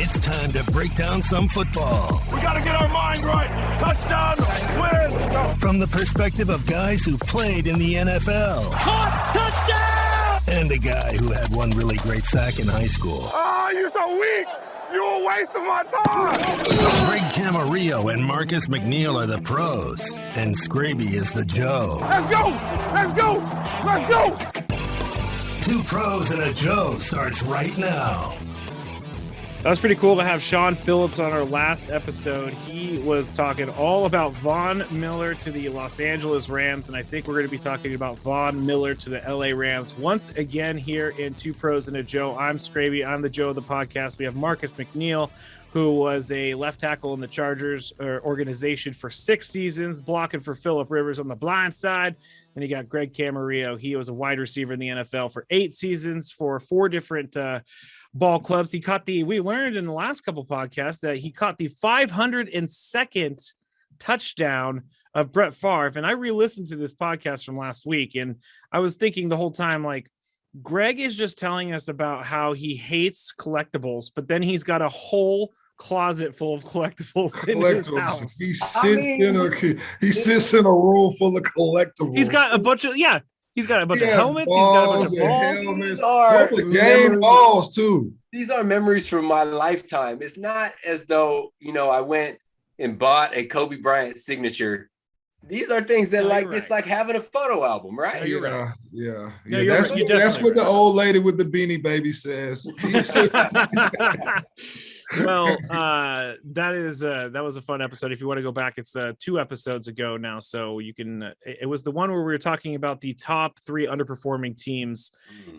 It's time to break down some football. We got to get our mind right. Touchdown, win. From the perspective of guys who played in the NFL. Caught, touchdown! And a guy who had one really great sack in high school. Oh, you're so weak. You're a waste of my time. Greg Camarillo and Marcus McNeil are the pros. And Skraby is the Joe. Let's go. Let's go. Let's go. Two pros and a Joe starts right now. That was pretty cool to have Sean Phillips on our last episode. He was talking all about Von Miller to the Los Angeles Rams, and I think we're going to be talking about Von Miller to the LA Rams once again here in Two Pros and a Joe. I'm Skraby. I'm the Joe of the podcast. We have Marcus McNeil, who was a left tackle in the Chargers organization for 6 seasons, blocking for Phillip Rivers on the blind side. Then you got Greg Camarillo. He was a wide receiver in the NFL for 8 seasons for 4 different ball clubs. We learned in the last couple podcasts that he caught the 502nd touchdown of Brett Favre. And I re-listened to this podcast from last week, and I was thinking the whole time, like, Greg is just telling us about how he hates collectibles, but then he's got a whole closet full of collectibles in his house. He sits in a room full of collectibles. He's got a bunch of He's got a bunch of helmets. He's got a bunch of balls. These are game balls too. These are memories from my lifetime. It's not as though, I went and bought a Kobe Bryant signature. These are things that it's like having a photo album, right? Yeah. That's what the old lady with the Beanie Baby says. Well, that was a fun episode. If you want to go back, it's 2 episodes ago now, so you can. It was the one where we were talking about the top 3 underperforming teams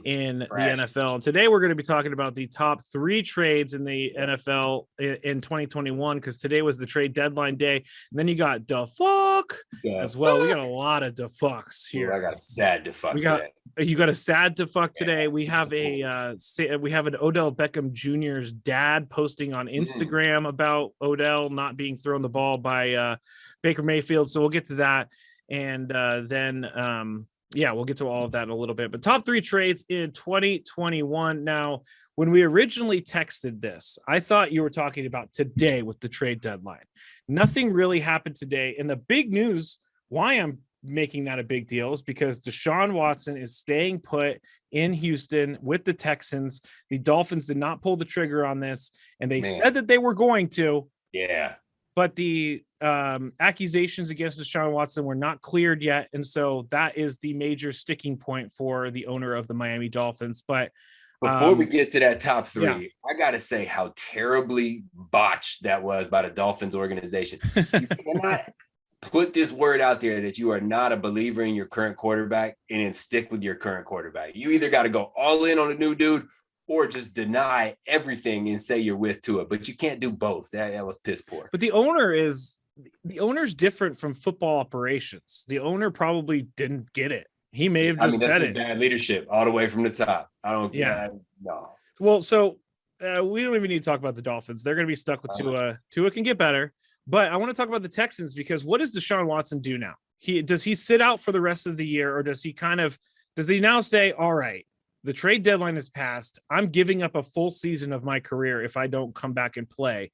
in the NFL. And today we're going to be talking about the top 3 trades in the NFL in 2021, because today was the trade deadline day. And then you got the fuck as well. We got a lot of the fucks here. I got sad to fuck. You got a sad to fuck today. We have an Odell Beckham Jr.'s dad posting on Instagram about Odell not being thrown the ball by Baker Mayfield. So we'll get to that. And then we'll get to all of that in a little bit. But top 3 trades in 2021. Now, when we originally texted this, I thought you were talking about today with the trade deadline. Nothing really happened today. And the big news, why I'm making that a big deal, is because Deshaun Watson is staying put in Houston with the Texans. The Dolphins did not pull the trigger on this, and they said that they were going to. Yeah. But the accusations against Deshaun Watson were not cleared yet, and so that is the major sticking point for the owner of the Miami Dolphins. But before we get to that top 3, I got to say how terribly botched that was by the Dolphins organization. You cannot put this word out there that you are not a believer in your current quarterback and then stick with your current quarterback. You either got to go all in on a new dude or just deny everything and say you're with Tua, but you can't do both. That was piss poor. But the owner's different from football operations. The owner probably didn't get it. He may have just said it. Bad leadership all the way from the top. No. Well, so we don't even need to talk about the Dolphins. They're going to be stuck with Tua. Tua can get better. But I want to talk about the Texans, because what does Deshaun Watson do now? Does he sit out for the rest of the year, or does he now say, all right, the trade deadline is passed, I'm giving up a full season of my career if I don't come back and play?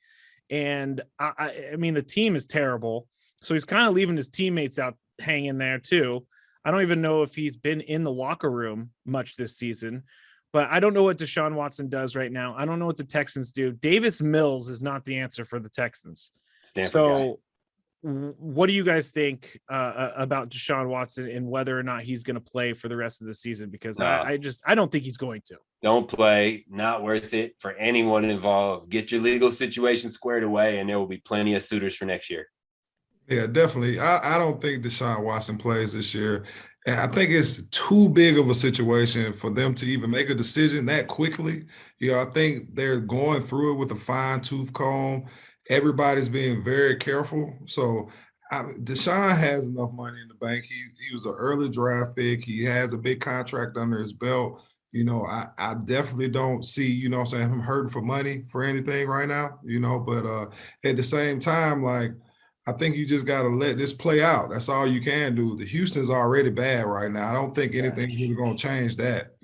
And I mean, the team is terrible. So he's kind of leaving his teammates out hanging there too. I don't even know if he's been in the locker room much this season, but I don't know what Deshaun Watson does right now. I don't know what the Texans do. Davis Mills is not the answer for the Texans. What do you guys think about Deshaun Watson and whether or not he's going to play for the rest of the season? Because I don't think he's going to. Don't play. Not worth it for anyone involved. Get your legal situation squared away, and there will be plenty of suitors for next year. Yeah, definitely. I don't think Deshaun Watson plays this year. And I think it's too big of a situation for them to even make a decision that quickly. I think they're going through it with a fine-tooth comb. Everybody's being very careful. So Deshaun has enough money in the bank. He was an early draft pick. He has a big contract under his belt. I definitely don't see, him hurting for money for anything right now, but at the same time, I think you just got to let this play out. That's all you can do. The Houston's already bad right now. I don't think anything's really going to change that,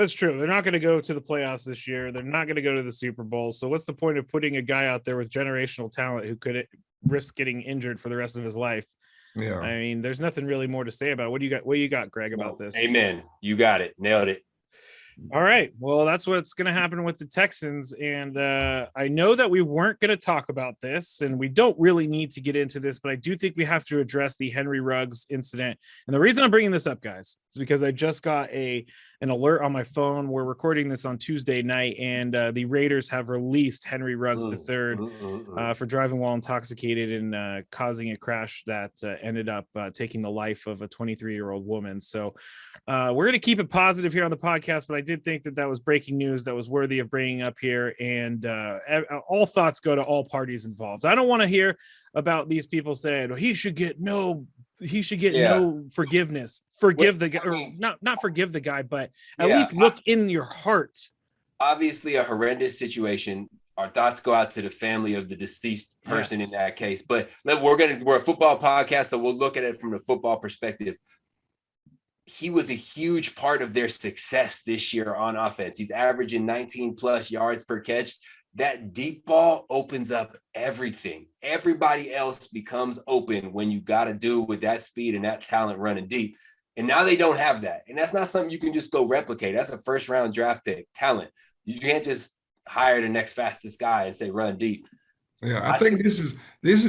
That's true. They're not going to go to the playoffs this year. They're not going to go to the Super Bowl. So what's the point of putting a guy out there with generational talent who could risk getting injured for the rest of his life? Yeah. I mean, there's nothing really more to say about it. What do you got, Greg, about this? Amen. You got it. Nailed it. All right. Well, that's what's going to happen with the Texans. And I know that we weren't going to talk about this, and we don't really need to get into this, but I do think we have to address the Henry Ruggs incident. And the reason I'm bringing this up, guys, is because I just got an alert on my phone. We're recording this on Tuesday night, and the Raiders have released Henry Ruggs III for driving while intoxicated and causing a crash that ended up taking the life of a 23-year-old woman. So we're going to keep it positive here on the podcast, but I did think that was breaking news that was worthy of bringing up here. And all thoughts go to all parties involved. I don't want to hear about these people saying, well, he should get no forgiveness. Forgive the guy, or not forgive the guy, but at least look in your heart. Obviously, a horrendous situation. Our thoughts go out to the family of the deceased person in that case. But we're a football podcast, so we'll look at it from the football perspective. He was a huge part of their success this year on offense. He's averaging 19 plus yards per catch. That deep ball opens up everything. Everybody else becomes open when you got to do with that speed and that talent running deep. And now they don't have that. And that's not something you can just go replicate. That's a first round draft pick talent. You can't just hire the next fastest guy and say run deep. Yeah, I think this is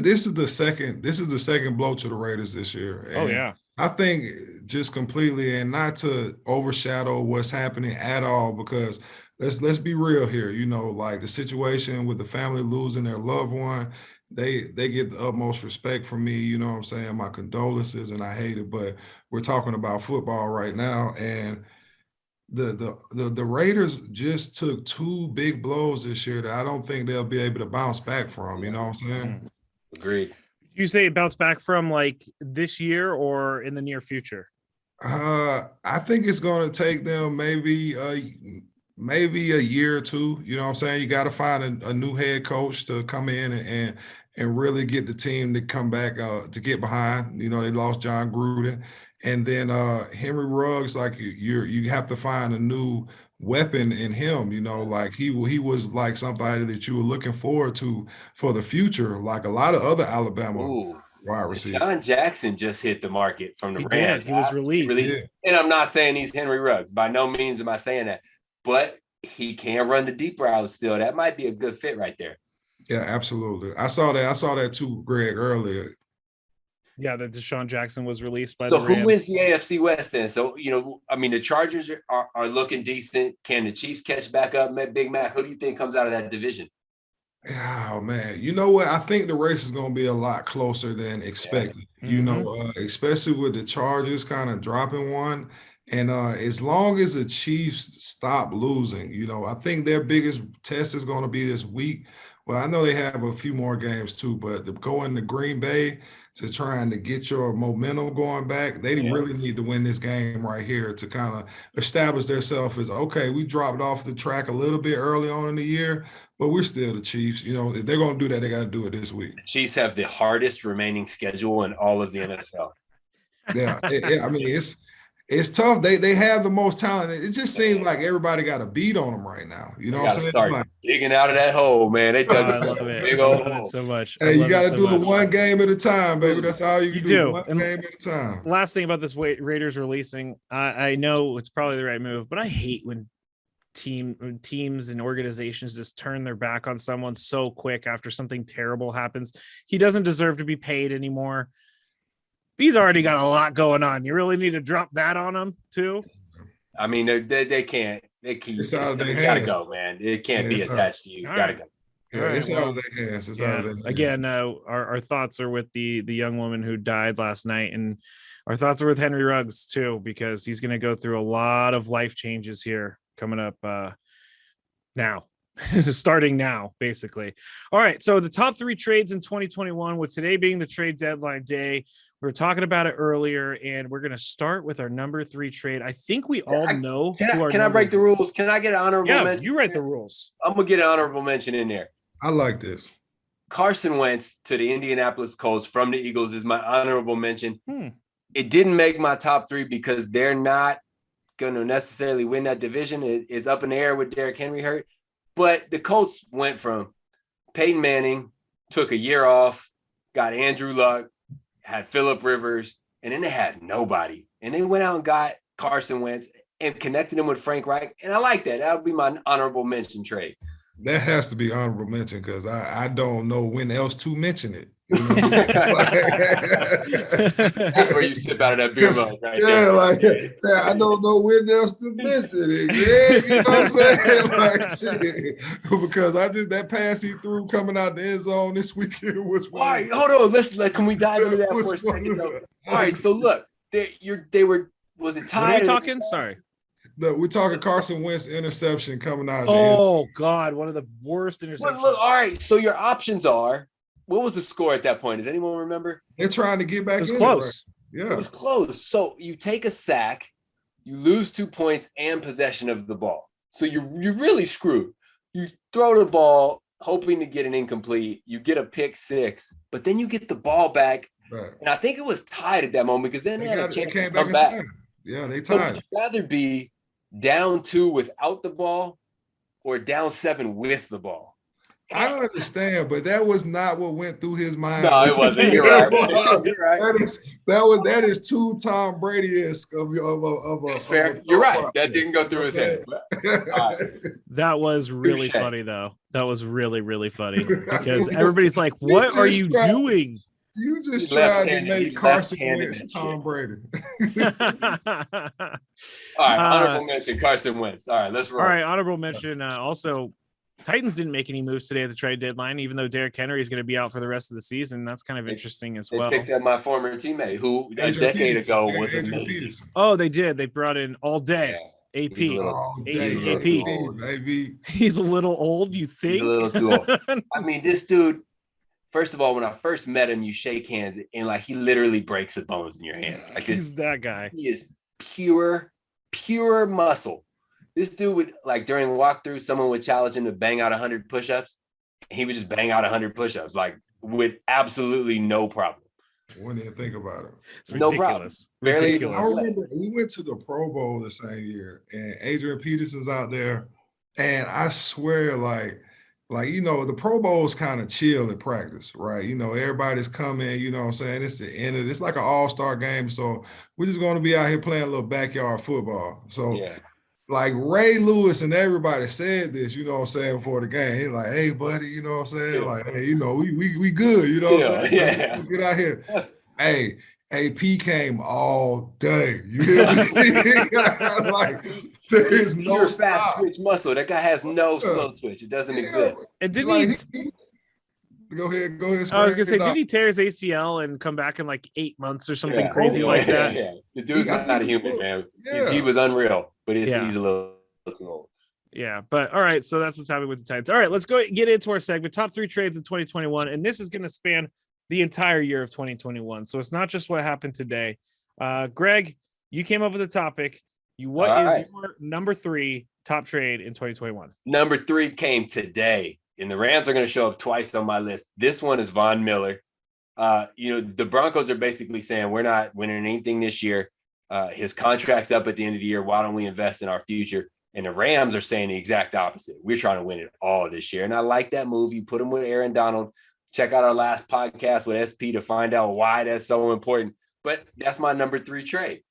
the second blow to the Raiders this year. And I think just completely, and not to overshadow what's happening at all, because let's be real here. You know, like the situation with the family losing their loved one, they get the utmost respect from me. You know what I'm saying? My condolences, and I hate it, but we're talking about football right now, and the Raiders just took two big blows this year that I don't think they'll be able to bounce back from. You know what I'm saying? Agreed. You say bounce back from like this year or in the near future? I think it's going to take them maybe a year or two. You know what I'm saying? You got to find a new head coach to come in and really get the team to come back to get behind. You know, they lost John Gruden. And then Henry Ruggs, like you have to find a new weapon in him, you know, like he was like somebody that you were looking forward to for the future, like a lot of other Alabama wide receivers. John Jackson just hit the market from the Rams. He was released. Yeah. And I'm not saying he's Henry Ruggs. By no means am I saying that. But he can run the deep route still. That might be a good fit right there. Yeah, absolutely. I saw that too, Greg, earlier. Yeah, that Deshaun Jackson was released by the Rams. So who wins the AFC West then? So, you know, I mean, the Chargers are looking decent. Can the Chiefs catch back up? Big Mac, who do you think comes out of that division? Oh, man. You know what? I think the race is going to be a lot closer than expected, you know, especially with the Chargers kind of dropping one. And as long as the Chiefs stop losing, you know, I think their biggest test is going to be this week. Well, I know they have a few more games too, but to go into Green Bay to trying to get your momentum going back, they really need to win this game right here to kind of establish themselves as, okay, we dropped off the track a little bit early on in the year, but we're still the Chiefs. You know, if they're going to do that, they got to do it this week. The Chiefs have the hardest remaining schedule in all of the NFL. Yeah, I mean, it's tough. They have the most talent. It just seems like everybody got a beat on them right now. You know what I'm saying? Start digging out of that hole, man. They dug a big old hole. So much. Hey, you got to do it one game at a time, baby. That's all you can do. One game at a time. Last thing about this Raiders releasing, I know it's probably the right move, but I hate when teams and organizations just turn their back on someone so quick after something terrible happens. He doesn't deserve to be paid anymore. He's already got a lot going on. You really need to drop that on him too. I mean, they can't. They gotta go, man. It can't be attached to you. Gotta go. Yeah, it's out of their hands. It's out of their hands. Again, our thoughts are with the young woman who died last night, and our thoughts are with Henry Ruggs too, because he's going to go through a lot of life changes here coming up now. Starting now, basically. All right, so the top 3 trades in 2021, with today being the trade deadline day. We were talking about it earlier, and we're going to start with our number 3 trade. I think we all know. Can I break the rules? Can I get an honorable mention? You write the rules. I'm going to get an honorable mention in there. I like this. Carson Wentz to the Indianapolis Colts from the Eagles is my honorable mention. It didn't make my top 3 because they're not going to necessarily win that division. It's up in the air with Derrick Henry hurt. But the Colts went from Peyton Manning, took a year off, got Andrew Luck, had Phillip Rivers, and then they had nobody. And they went out and got Carson Wentz and connected him with Frank Reich. And I like that. That would be my honorable mention trade. That has to be honorable mention because I don't know when else to mention it. You know? That's where you sip out of that beer mug, right? I don't know when else to mention it. Yeah, you know what I'm saying? Like shit. Because that pass he threw coming out the end zone this weekend was all right. Hold on. Can we dive into that for a second? Though? All right. So look, they were. Was it tied? What are you talking? Sorry. No, we're talking Carson Wentz interception coming out. Oh God, one of the worst interceptions. Well, look, all right. So your options are. What was the score at that point? Does anyone remember? They're trying to get back. It was close. Right? Yeah, it was close. So you take a sack, you lose 2 points and possession of the ball. So you're really screwed. You throw the ball, hoping to get an incomplete. You get a pick 6, but then you get the ball back. Right. And I think it was tied at that moment because then they had a chance to come back. Yeah, they tied. So would you rather be down 2 without the ball or down 7 with the ball? I understand, but that was not what went through his mind. No, it wasn't. You're right. You're right. That is too Tom Brady-esque of That's fair. You're right. That didn't go through his head. That was really funny, though. That was really, really funny because everybody's like, "What are you doing?" You just tried to make Carson Wentz Tom Brady. All right, honorable mention Carson Wentz. All right, let's roll. All right, honorable mention. Also, Titans didn't make any moves today at the trade deadline, even though Derrick Henry is going to be out for the rest of the season. That's kind of interesting as well. They picked up my former teammate who a decade ago was amazing. Oh, they did. They brought in all day. Yeah. AP. He's a little old, you think? He's a little too old. I mean, this dude, first of all, when I first met him, you shake hands and like he literally breaks the bones in your hands. Like he's that guy. He is pure muscle. This dude would, like, during walkthrough, someone would challenge him to bang out 100 push-ups. And he would just bang out 100 push-ups, like, with absolutely no problem. When you think about it. It's no problem. Ridiculous. I remember we went to the Pro Bowl the same year, and Adrian Peterson's out there. And I swear, like, you know, the Pro Bowl is kind of chill at practice, right? You know, everybody's coming, you know what I'm saying? It's the end of it. It's like an all-star game. So we're just going to be out here playing a little backyard football. So, yeah. Like Ray Lewis and everybody said this, you know what I'm saying, before the game. He's like, hey, buddy, you know what I'm saying? Yeah. Like, hey, you know, we good, you know what I'm saying? Yeah. So get out here. Hey, AP came all day. You hear me? Like, there is no fast twitch muscle. That guy has no slow twitch. It doesn't exist. And didn't Go ahead. I was gonna say, did he tear his ACL and come back in like 8 months or something crazy like that? Yeah, the dude's not a human, man. Yeah. He was unreal, but he's a little too old. Yeah, but all right. So that's what's happening with the Titans. All right, let's go get into our segment, top 3 trades in 2021, and this is going to span the entire year of 2021. So it's not just what happened today. Greg, you came up with a topic. What is your number 3 top trade in 2021? Number 3 came today. And the Rams are going to show up twice on my list. This one is Von Miller. You know, the Broncos are basically saying we're not winning anything this year. His contract's up at the end of the year. Why don't we invest in our future? And the Rams are saying the exact opposite. We're trying to win it all this year. And I like that move. You put him with Aaron Donald. Check out our last podcast with SP to find out why that's so important. But that's my number 3 trade.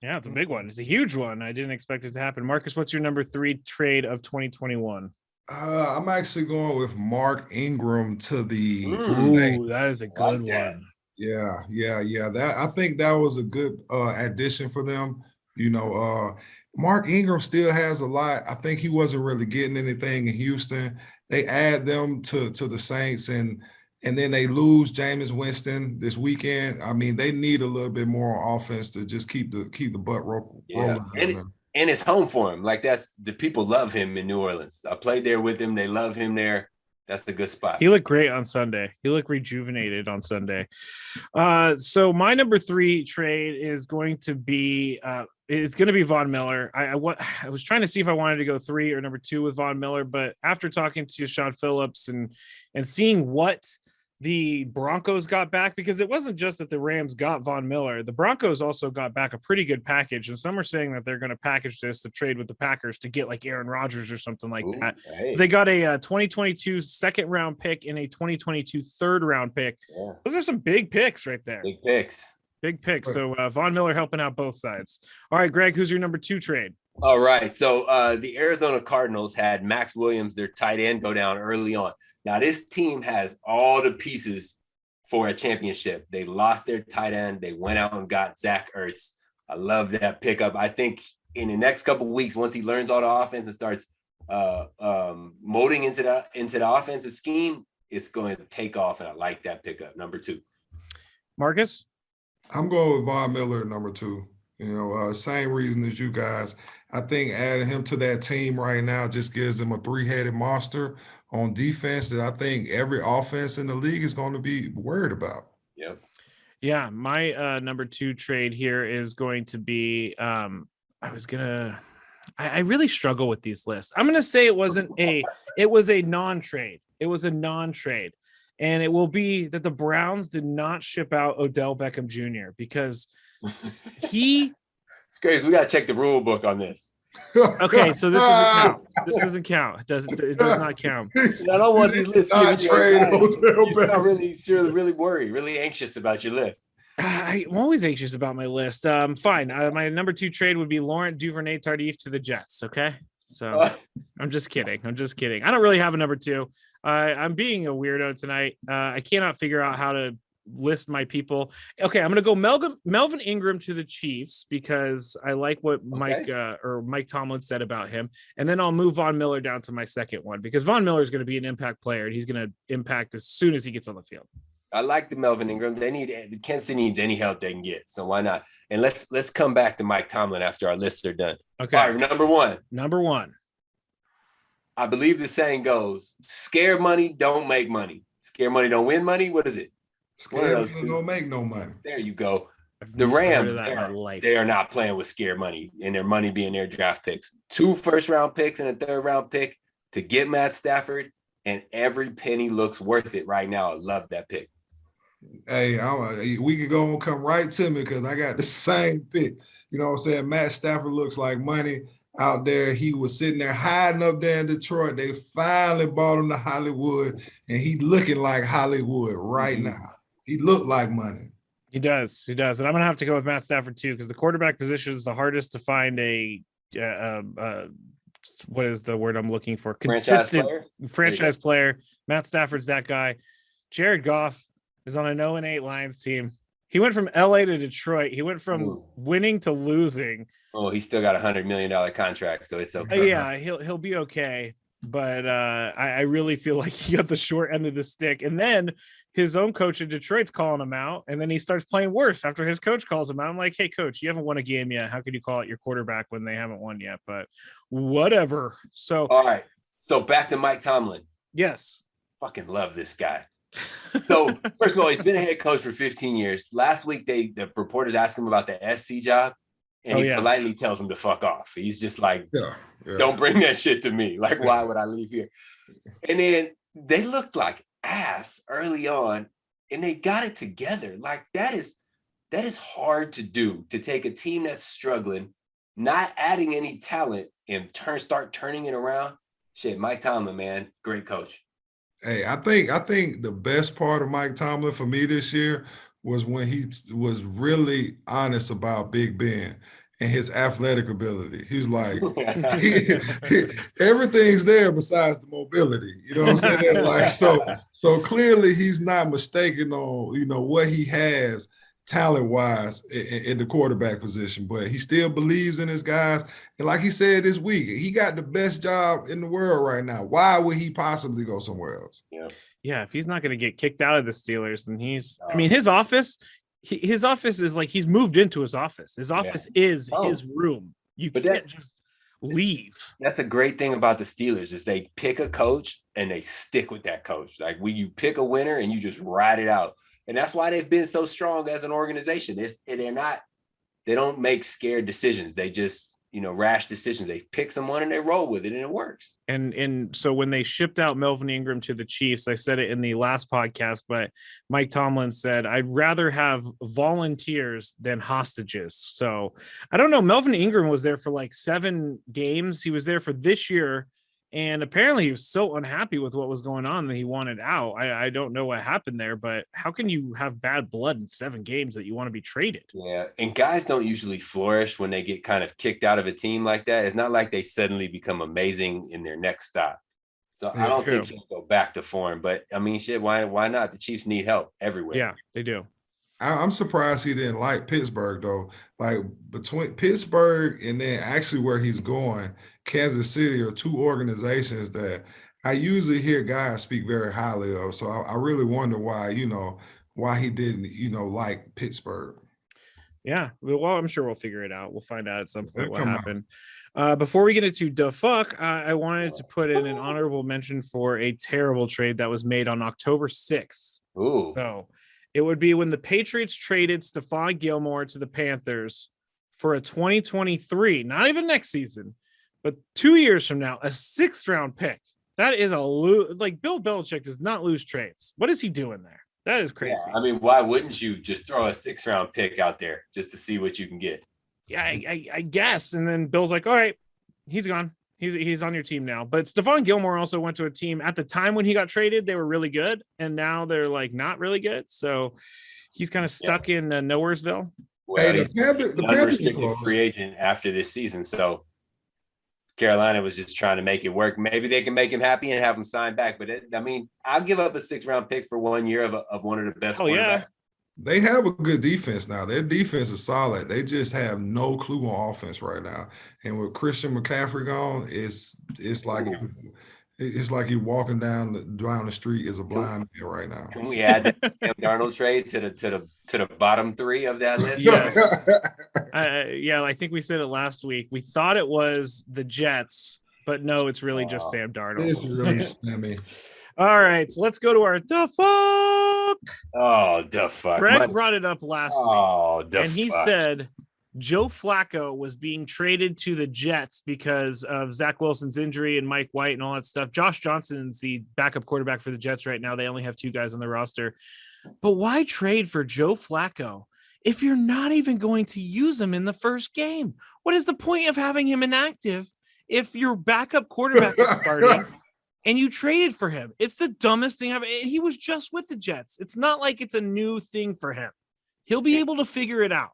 Yeah, it's a big one. It's a huge one. I didn't expect it to happen. Marcus, what's your number 3 trade of 2021? I'm actually going with Mark Ingram to the. Ooh, that is a good one. Yeah. That I think that was a good addition for them. You know, Mark Ingram still has a lot. I think he wasn't really getting anything in Houston. They add them to the Saints, and then they lose Jameis Winston this weekend. I mean, they need a little bit more offense to just keep the butt rolling. And it's home for him. Like, that's the people love him in New Orleans. I played there with him. They love him there. That's the good spot. He looked great on Sunday. He looked rejuvenated on Sunday. So my number 3 trade is going to be it's going to be Von Miller. I was trying to see if I wanted to go 3 or number 2 with Von Miller, but after talking to Sean Phillips and seeing what the Broncos got back, because it wasn't just that the Rams got Von Miller. The Broncos also got back a pretty good package. And some are saying that they're going to package this to trade with the Packers to get like Aaron Rodgers or something like that. Hey. They got a 2022 second round pick and a 2022 third round pick. Yeah. Those are some big picks right there. Big picks. Big picks. So Von Miller helping out both sides. All right, Greg, who's your number 2 trade? All right. So the Arizona Cardinals had Max Williams, their tight end, go down early on. Now, this team has all the pieces for a championship. They lost their tight end. They went out and got Zach Ertz. I love that pickup. I think in the next couple of weeks, once he learns all the offense and starts molding into the offensive scheme, it's going to take off. And I like that pickup. Number 2. Marcus? I'm going with Von Miller, number 2. Same reason as you guys. I think adding him to that team right now just gives them a 3-headed monster on defense that I think every offense in the league is going to be worried about. Yep. Yeah, my number 2 trade here is going to be I really struggle with these lists. I'm going to say it was a non-trade. It was a non-trade. And it will be that the Browns did not ship out Odell Beckham Jr. because it's crazy. We got to check the rule book on this. Okay, so this doesn't count. This doesn't count. It does not count. I don't want these lists. He's not really worried, really anxious about your list. I'm always anxious about my list. Fine. My number 2 trade would be Laurent Duvernay-Tardif to the Jets. Okay, so I'm just kidding. I don't really have a number 2. I'm being a weirdo tonight. I cannot figure out how to list my people. Okay, I'm gonna go Melvin Ingram to the Chiefs because I like what Mike Tomlin said about him, and then I'll move Von Miller down to my second one because Von Miller is going to be an impact player and he's going to impact as soon as he gets on the field. I like the Melvin Ingram. Kansas City needs any help they can get, so why not? And let's come back to Mike Tomlin after our lists are done. Okay, all right, number one. I believe the saying goes, scare money don't make money. Scare money don't win money. What is it? Scare money don't make no money. There you go. The Rams, they are not playing with scare money and their money being their draft picks. 2 first-round picks and a third-round pick to get Matt Stafford, and every penny looks worth it right now. I love that pick. Hey, we could go and come right to me because I got the same pick. You know what I'm saying? Matt Stafford looks like money. Out there, he was sitting there hiding up there in Detroit. They finally brought him to Hollywood, and he looking like Hollywood right now. He looked like money. He does. And I'm gonna have to go with Matt Stafford too, because the quarterback position is the hardest to find a what is the word I'm looking for? Consistent franchise player. Matt Stafford's that guy. Jared Goff is on a 0-8 Lions team. He went from LA to Detroit. He went from winning to losing. Oh, he's still got $100 million contract, so it's okay. Yeah, he'll be okay. But I really feel like he got the short end of the stick. And then his own coach in Detroit's calling him out, and then he starts playing worse after his coach calls him out. I'm like, hey, coach, you haven't won a game yet. How could you call it your quarterback when they haven't won yet? But whatever. So all right. So back to Mike Tomlin. Yes. Fucking love this guy. So first of all, he's been a head coach for 15 years. Last week, the reporters asked him about the SC job. And he politely tells him to fuck off. He's just like, don't bring that shit to me. Like, why would I leave here? And then they looked like ass early on, and they got it together. Like, that is hard to do, to take a team that's struggling, not adding any talent, and start turning it around. Shit, Mike Tomlin, man, great coach. Hey, I think the best part of Mike Tomlin for me this year was when he was really honest about Big Ben and his athletic ability. He was like, everything's there besides the mobility. You know what I'm saying? Like, so clearly he's not mistaken on, what he has talent-wise in the quarterback position, but he still believes in his guys. And like he said this week, he got the best job in the world right now. Why would he possibly go somewhere else? Yeah, if he's not going to get kicked out of the Steelers, then his office is like he's moved into his office. His office is his room. You can't just leave. That's a great thing about the Steelers is they pick a coach and they stick with that coach. Like when you pick a winner and you just ride it out. And that's why they've been so strong as an organization. They don't make scared decisions. They just rash decisions. They pick someone and they roll with it and it works. And so when they shipped out Melvin Ingram to the Chiefs, I said it in the last podcast, but Mike Tomlin said, I'd rather have volunteers than hostages. So I don't know. Melvin Ingram was there for like 7 games. He was there for this year. And apparently he was so unhappy with what was going on that he wanted out. I don't know what happened there, but how can you have bad blood in 7 games that you want to be traded? Yeah, and guys don't usually flourish when they get kind of kicked out of a team like that. It's not like they suddenly become amazing in their next stop. So I don't think he'll go back to form. But, I mean, shit, why not? The Chiefs need help everywhere. Yeah, they do. I'm surprised he didn't like Pittsburgh, though. Like, between Pittsburgh and then actually where he's going, Kansas City, are 2 organizations that I usually hear guys speak very highly of. So I really wonder why he didn't, like Pittsburgh. Yeah, well, I'm sure we'll figure it out. We'll find out at some point what happened. Before we get into the fuck, I wanted to put in an honorable mention for a terrible trade that was made on October 6th. Ooh. So it would be when the Patriots traded Stephon Gilmore to the Panthers for a 2023, not even next season, but 2 years from now, a 6th round pick. That is like Bill Belichick does not lose trades. What is he doing there? That is crazy. Yeah, I mean, why wouldn't you just throw a 6th round pick out there just to see what you can get? Yeah, I guess. And then Bill's like, all right, he's gone. He's on your team now. But Stephon Gilmore also went to a team at the time when he got traded. They were really good, and now they're like not really good. So he's kind of stuck in Nowheresville. Well, he's an unrestricted free agent after this season. So Carolina was just trying to make it work. Maybe they can make him happy and have him sign back. But I'll give up a 6th round pick for 1 year of one of the best quarterbacks. Yeah. They have a good defense now. Their defense is solid. They just have no clue on offense right now. And with Christian McCaffrey gone, it's like you're walking down the street as a blind man right now. Can we add that Sam Darnold trade to the bottom 3 of that list? Yes. Yeah, I think we said it last week. We thought it was the Jets, but no, it's really just Sam Darnold. It's really Sammy. All right, so let's go to our the fuck. Oh, the fuck. Greg brought it up last week. And he fuck. said Joe Flacco was being traded to the Jets because of Zach Wilson's injury and Mike White and all that stuff. Josh Johnson's the backup quarterback for the Jets right now. They only have 2 guys on the roster. But why trade for Joe Flacco if you're not even going to use him in the first game? What is the point of having him inactive if your backup quarterback is starting and you traded for him? It's the dumbest thing ever. He was just with the Jets. It's not like it's a new thing for him. He'll be able to figure it out.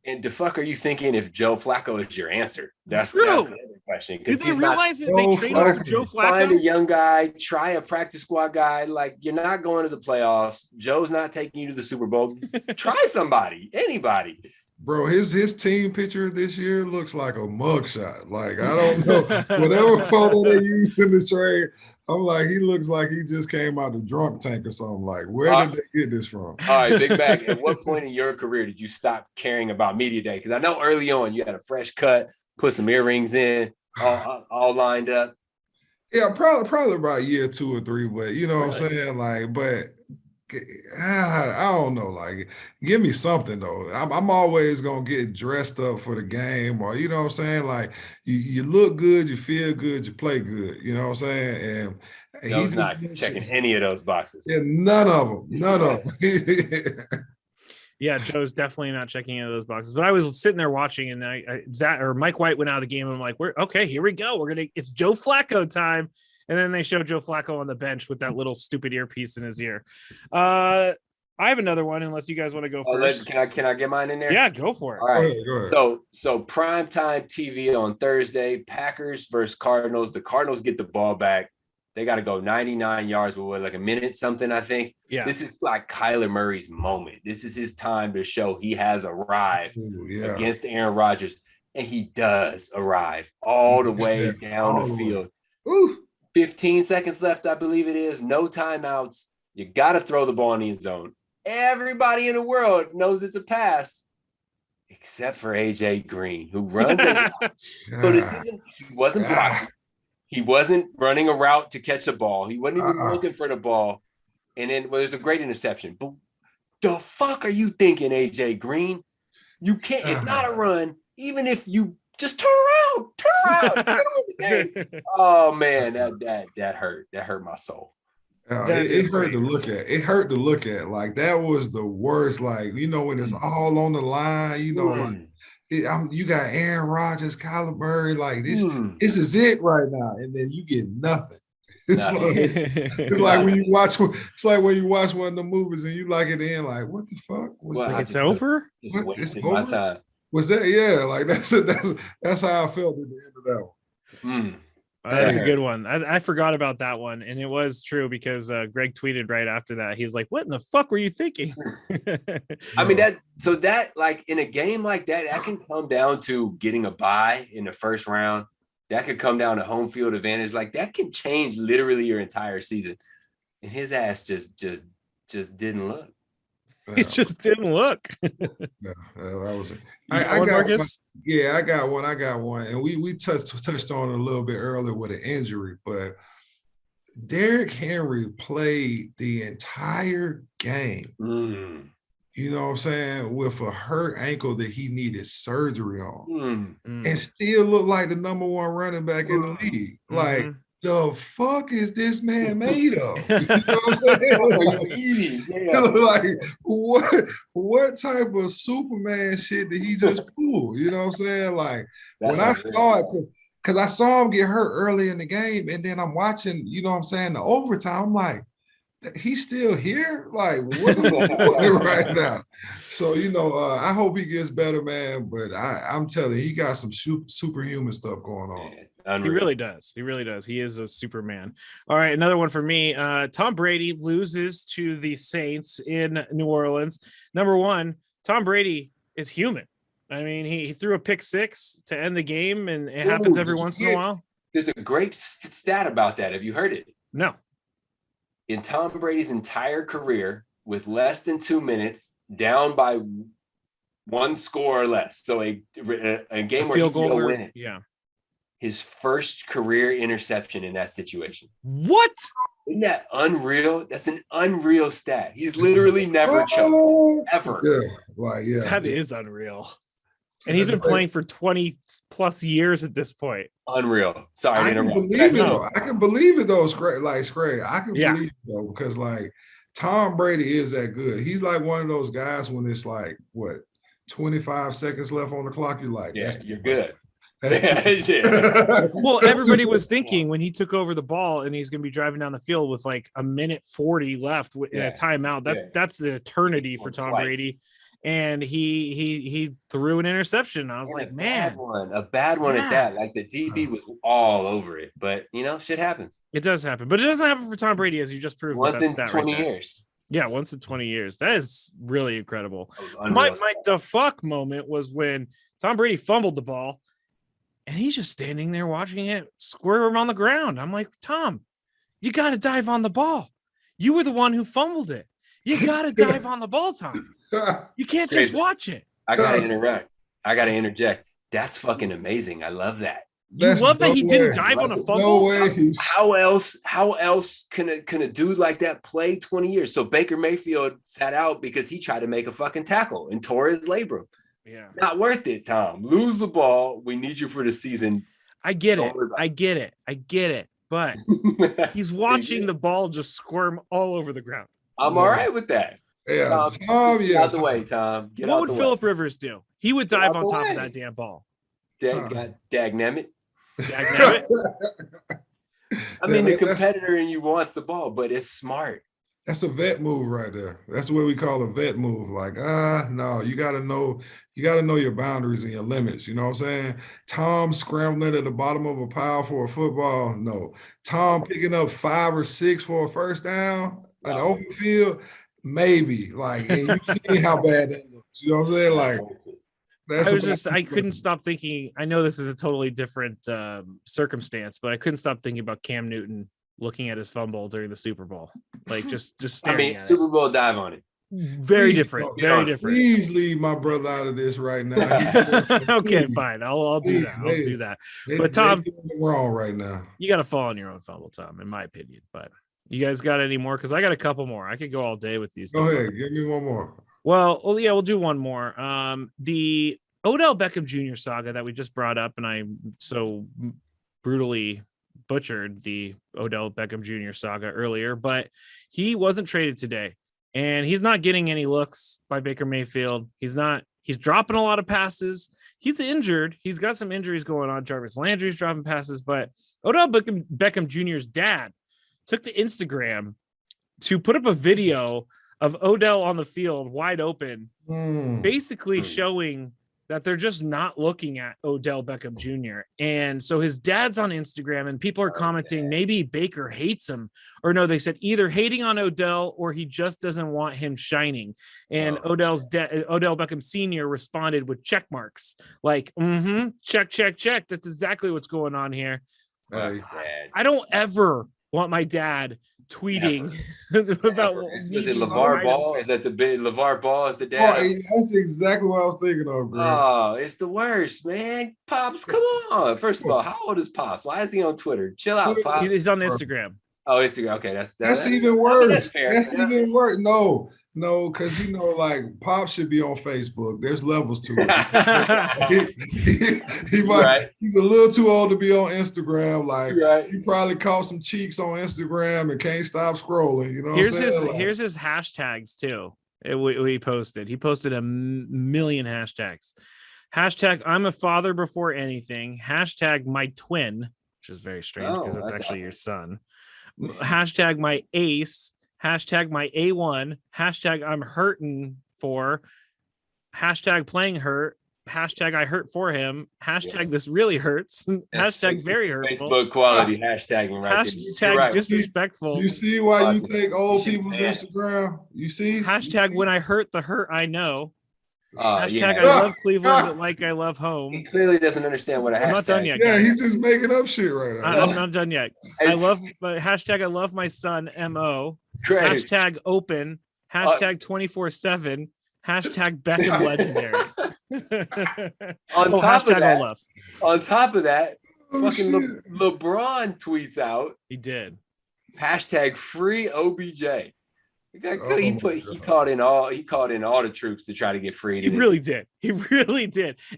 And the fuck are you thinking if Joe Flacco is your answer? That's True. the other question. Did they realize that they traded for Joe Flacco? Find a young guy, try a practice squad guy. Like, you're not going to the playoffs. Joe's not taking you to the Super Bowl. Try somebody, anybody. Bro, his team picture this year looks like a mugshot. Like, I don't know. Whatever photo they use in the trade, I'm like, he looks like he just came out the drunk tank or something. Like, where did they get this from? All right, Big Bag, at what point in your career did you stop caring about media day? Because I know early on you had a fresh cut, put some earrings in, all lined up. Yeah, probably about year 2 or 3, but you know what I'm saying? Like, but I don't know. Like, give me something though. I'm always gonna get dressed up for the game, or you know what I'm saying. Like, you look good, you feel good, you play good. You know what I'm saying? And Joe's not checking any of those boxes. Yeah, none of them. Yeah, Joe's definitely not checking any of those boxes. But I was sitting there watching, and Mike White went out of the game, and I'm like, "Okay, here we go. It's Joe Flacco time." And then they show Joe Flacco on the bench with that little stupid earpiece in his ear. I have another one, unless you guys want to go first. Can I get mine in there? Yeah, go for it. All right. Go ahead. So primetime TV on Thursday, Packers versus Cardinals. The Cardinals get the ball back. They got to go 99 yards with like a minute something, I think. Yeah. This is like Kyler Murray's moment. This is his time to show he has arrived against Aaron Rodgers. And he does arrive all the way down the field. Ooh. 15 seconds left, I believe it is. No timeouts. You got to throw the ball in the end zone. Everybody in the world knows it's a pass, except for AJ Green, who runs it. So this season, he wasn't blocking. He wasn't running a route to catch a ball. He wasn't even looking for the ball. And then there's a great interception. But the fuck are you thinking, AJ Green? You can't. It's not a run. Even if you Just turn around. Get on the game. Oh man, that hurt. That hurt my soul. It hurt to look at. It hurt to look at. Like that was the worst. Like, when it's all on the line, you got Aaron Rodgers, Kyler Murray, like this is it right now, and then you get nothing. It's like when you watch. It's like when you watch one of the movies and you like it in, like what the fuck? It's over. It's over. My time. Was that? Yeah, like that's how I felt at the end of that one. That's a good one. I forgot about that one, and it was true because Greg tweeted right after that. He's like, "What in the fuck were you thinking?" I mean that like in a game like that can come down to getting a bye in the first round. That could come down to home field advantage. Like that can change literally your entire season. And his ass just didn't look. It just didn't look. Yeah, that was it. I got Marcus? I got one. And we touched on it a little bit earlier with an injury, but Derrick Henry played the entire game. You know what I'm saying? With a hurt ankle that he needed surgery on. And still looked like the number one running back in the league. Like, the fuck is this man made of? You know what I'm saying? Like, what type of Superman shit did he just pull? You know what I'm saying? Like, when I saw it, because I saw him get hurt early in the game, and then I'm watching, you know what I'm saying, the overtime, I'm like, he's still here? Like, what right now? So, I hope he gets better, man. But I'm telling you, he got some superhuman stuff going on. Unreal. He really does. He really does. He is a Superman. All right, another one for me. Tom Brady loses to the Saints in New Orleans. Number one, Tom Brady is human. I mean, he threw a pick six to end the game, and it happens every once in a while. There's a great stat about that. Have you heard it? No. In Tom Brady's entire career, with less than 2 minutes, down by one score or less, so a game where he could win it. Yeah. His first career interception in that situation. What? Isn't that unreal? That's an unreal stat. He's literally never choked, ever. Yeah, that is unreal. And he's been playing for 20 plus years at this point. Unreal. Sorry to interrupt. I can believe it though, Scray. I can believe it though, because like Tom Brady is that good. He's like one of those guys when it's like 25 seconds left on the clock. You're like, you're good. Well, everybody was thinking when he took over the ball and he's going to be driving down the field with like a minute 40 left in a timeout. That's an eternity for Tom Brady. And he threw an interception. I was like, man, a bad one at that. Like the DB was all over it, but shit happens. It does happen, but it doesn't happen for Tom Brady, as you just proved. Once in 20 years. Yeah, once in 20 years. That is really incredible. My the fuck moment was when Tom Brady fumbled the ball. And he's just standing there watching it squirm on the ground. I'm like, Tom, you got to dive on the ball. You were the one who fumbled it. You got to dive on the ball, Tom. You can't just watch it. I got to interject. That's fucking amazing. I love that. You love that he didn't dive on a fumble? How else can a dude like that play 20 years? So Baker Mayfield sat out because he tried to make a fucking tackle and tore his labrum. Yeah. Not worth it, Tom. Lose the ball. We need you for the season. I get it. But he's watching the ball just squirm all over the ground. I'm all right with that. Yeah, Tom, get out the way, Tom. What would Phillip Rivers do? He would dive on top of that damn ball. Dagnammit. I mean, the competitor in you wants the ball, but it's smart. That's a vet move right there. That's what we call a vet move. Like, no, you gotta know your boundaries and your limits. You know what I'm saying? Tom scrambling at the bottom of a pile for a football. No. Tom picking up 5 or 6 for a first down in the open field, maybe. Like, and you see how bad that looks. You know what I'm saying? Like, I couldn't stop thinking. I know this is a totally different circumstance, but I couldn't stop thinking about Cam Newton looking at his fumble during the Super Bowl. Like just staring at Super Bowl dive on it. Very different. Please leave my brother out of this right now. Okay, fine. I'll do that. I'll do that. But Tom, wrong right now. You got to fall on your own fumble, Tom, in my opinion. But you guys got any more? Because I got a couple more. I could go all day with these. Go ahead. Give me one more. Well, yeah, we'll do one more. The Odell Beckham Jr. saga that we just brought up, and I so brutally butchered the Odell Beckham Jr. saga earlier, but he wasn't traded today, and he's not getting any looks by Baker Mayfield. He's dropping a lot of passes. He's injured. He's got some injuries going on. Jarvis Landry's dropping passes, but Odell Beckham Jr.'s dad took to Instagram to put up a video of Odell on the field wide open, basically showing that they're just not looking at Odell Beckham Jr. And so his dad's on Instagram and people are commenting, maybe Baker hates him, or no, they said either hating on Odell or he just doesn't want him shining. And Odell Beckham Sr. responded with check marks like, check, check, check. That's exactly what's going on here. I don't ever want my dad tweeting about was it LeVar Ball? Is that the big LeVar Ball is the dad? Oh, that's exactly what I was thinking of, bro. Oh, it's the worst, man. Pops, come on. First of all, how old is Pops? Why is he on Twitter? Chill out, Pops. He's on Instagram. Oh, Instagram. Okay, that's even worse. I mean, that's fair. That's even worse. No, because like Pop should be on Facebook. There's levels to it. he might. Right. He's a little too old to be on Instagram. Like he probably caught some cheeks on Instagram and can't stop scrolling. You know. Here's his hashtags too. He posted a million hashtags. Hashtag I'm a father before anything. Hashtag my twin, which is very strange because that's actually your son. Hashtag my ace. Hashtag my A1, hashtag I'm hurting for, hashtag playing hurt, hashtag I hurt for him, hashtag this really hurts, hashtag very hurtful. Facebook quality hashtagging right hashtag disrespectful. You see why you take old people's Instagram? You see? Hashtag when I hurt the hurt I know. Hashtag I love Cleveland, but like I love home. He clearly doesn't understand what a hashtag. I'm not done yet. Yeah, he's just making up shit right now. I'm not done yet. Hashtag I love my son. Mo. Great. Hashtag open. Hashtag 24/7. Hashtag Beckham legendary. On top of that, fucking LeBron tweets out. He did. Hashtag free OBJ. He called in all the troops to try to get freed. He really did.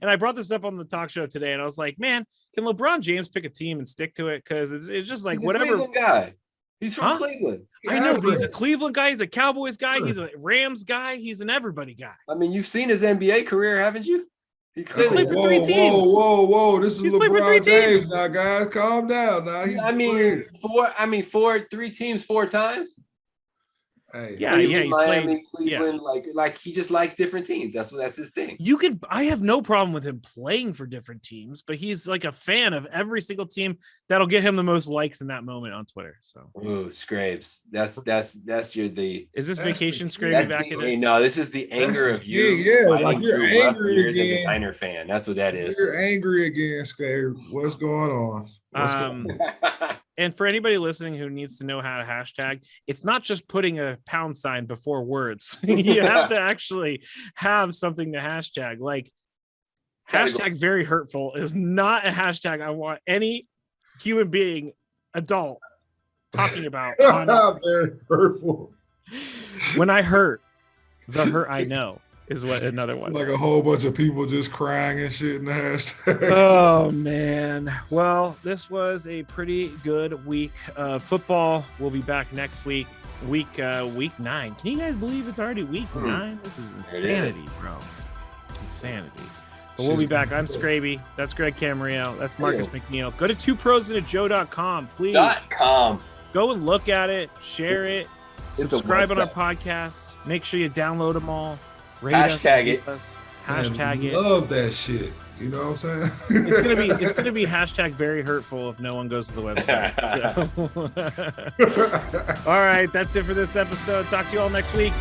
And I brought this up on the talk show today, and I was like, man, can LeBron James pick a team and stick to it? Because it's just like he's whatever. A Cleveland guy. He's from Cleveland. I know, but he's a Cleveland guy. He's a Cowboys guy. He's a Rams guy. He's an everybody guy. I mean, you've seen his NBA career, haven't you? He clearly played for 3 teams. Whoa! This is LeBron James now, guys. Calm down. Now three teams 4 times. Hey. Yeah, he's Miami, Cleveland, like he just likes different teams. That's his thing. I have no problem with him playing for different teams, but he's like a fan of every single team that'll get him the most likes in that moment on Twitter. So, ooh, Scrapes. Is this vacation Skraby back in it? No, this is the anger of you. Yeah, like you're angry as a Niner fan. That's what that is. You're angry again, Scraby. What's going on? And for anybody listening who needs to know how to hashtag, it's not just putting a pound sign before words. You have to actually have something to hashtag. Like hashtag very hurtful is not a hashtag I want any human being, adult, talking about. Very hurtful. When I hurt, the hurt I know is what another one. Like a whole bunch of people just crying and shit in the hashtag. Oh man. Well, this was a pretty good week of football. We'll be back next week. Week 9. Can you guys believe it's already week 9? This is insanity, bro. Insanity. But we'll be back. I'm Skraby. That's Greg Camarillo. That's Marcus McNeil. Go to twoprosandajoe.com, please. Go and look at it, share it, subscribe on our podcasts. Make sure you download them all. Hashtag it. Hashtag it. Love that shit. You know what I'm saying? It's gonna be hashtag very hurtful if no one goes to the website. So. All right, that's it for this episode. Talk to you all next week.